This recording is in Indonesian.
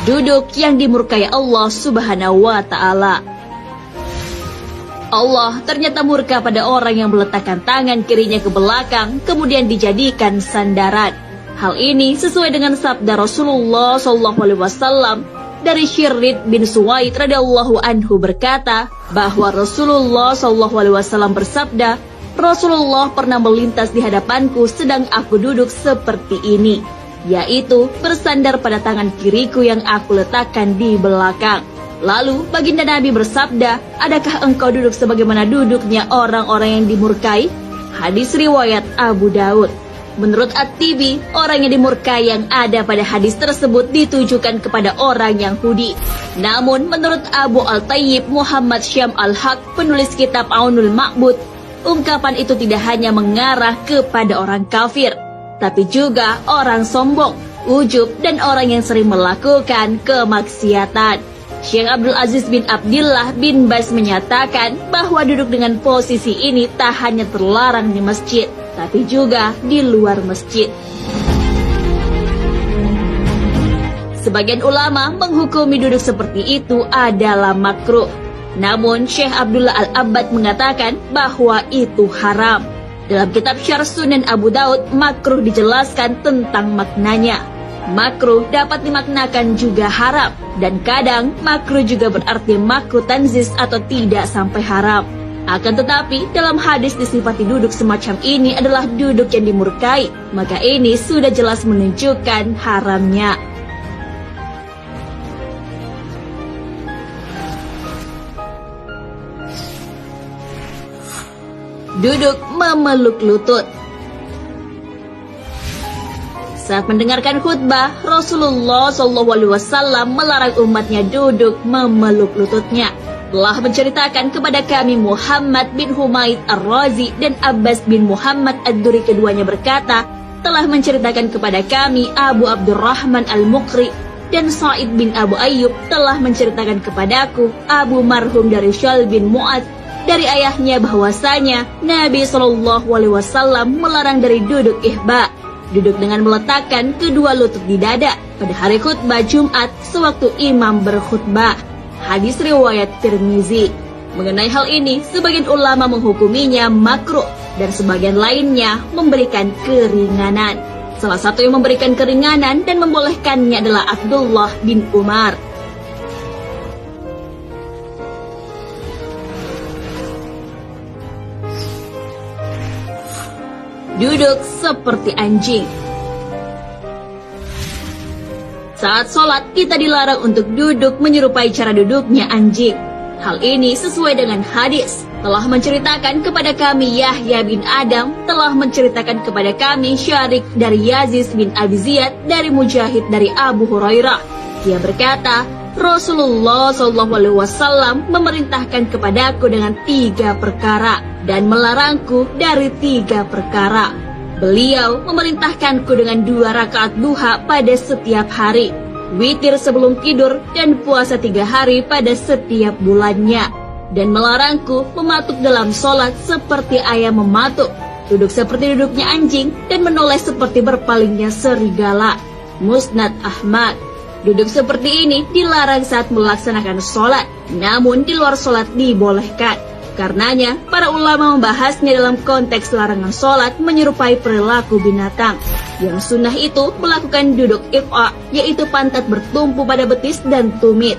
Duduk yang dimurkai Allah Subhanahu wa Ta'ala. Allah ternyata murka pada orang yang meletakkan tangan kirinya ke belakang kemudian dijadikan sandaran. Hal ini sesuai dengan sabda Rasulullah SAW dari Syirrid bin Suwaid radhiyallahu anhu berkata bahwa Rasulullah SAW bersabda, Rasulullah pernah melintas di hadapanku sedang aku duduk seperti ini, yaitu bersandar pada tangan kiriku yang aku letakkan di belakang. Lalu baginda Nabi bersabda, adakah engkau duduk sebagaimana duduknya orang-orang yang dimurkai? Hadis riwayat Abu Daud. Menurut At-Tibi, orang yang dimurkai yang ada pada hadis tersebut ditujukan kepada orang Yahudi. Namun menurut Abu Al-Tayyib Muhammad Syam Al-Haq, penulis kitab Aunul Ma'bud, ungkapan itu tidak hanya mengarah kepada orang kafir, tapi juga orang sombong, ujub, dan orang yang sering melakukan kemaksiatan. Syekh Abdul Aziz bin Abdillah bin Baz menyatakan bahwa duduk dengan posisi ini tak hanya terlarang di masjid, tapi juga di luar masjid. Sebagian ulama menghukumi duduk seperti itu adalah makruh. Namun Syekh Abdullah Al-Abbad mengatakan bahwa itu haram. Dalam kitab Syarh Sunan Abu Daud, makruh dijelaskan tentang maknanya. Makruh dapat dimaknakan juga haram, dan kadang makruh juga berarti makruh tanzis atau tidak sampai haram. Akan tetapi dalam hadis disifati duduk semacam ini adalah duduk yang dimurkai, maka ini sudah jelas menunjukkan haramnya. Duduk memeluk lutut. Saat mendengarkan khutbah, Rasulullah SAW melarang umatnya duduk memeluk lututnya. Telah menceritakan kepada kami Muhammad bin Humaid Ar-Razi dan Abbas bin Muhammad Ad-Duri, keduanya berkata, telah menceritakan kepada kami Abu Abdurrahman Al-Muqri dan Sa'id bin Abu Ayyub telah menceritakan kepadaku Abu Marhum dari Syal bin Mu'ad dari ayahnya bahwasanya Nabi SAW melarang dari duduk ihba, duduk dengan meletakkan kedua lutut di dada pada hari khutbah Jumat sewaktu imam berkhutbah. Hadis riwayat Tirmizi. Mengenai hal ini, sebagian ulama menghukuminya makruh dan sebagian lainnya memberikan keringanan. Salah satu yang memberikan keringanan dan membolehkannya adalah Abdullah bin Umar. Duduk seperti anjing. Saat sholat, kita dilarang untuk duduk menyerupai cara duduknya anjing. Hal ini sesuai dengan hadis. Telah menceritakan kepada kami Yahya bin Adam, telah menceritakan kepada kami Syarik dari Yazid bin Abi Ziyad, dari Mujahid dari Abu Hurairah. Dia berkata, Rasulullah SAW memerintahkan kepadaku dengan 3 perkara dan melarangku dari 3 perkara. Beliau memerintahkanku dengan 2 rakaat duha pada setiap hari, witir sebelum tidur, dan puasa 3 hari pada setiap bulannya, dan melarangku mematuk dalam sholat seperti ayam mematuk, duduk seperti duduknya anjing, dan menoleh seperti berpalingnya serigala. Musnad Ahmad. Duduk seperti ini dilarang saat melaksanakan sholat, namun di luar sholat dibolehkan. Karenanya, para ulama membahasnya dalam konteks larangan sholat menyerupai perilaku binatang. Yang sunnah itu melakukan duduk iqa, yaitu pantat bertumpu pada betis dan tumit.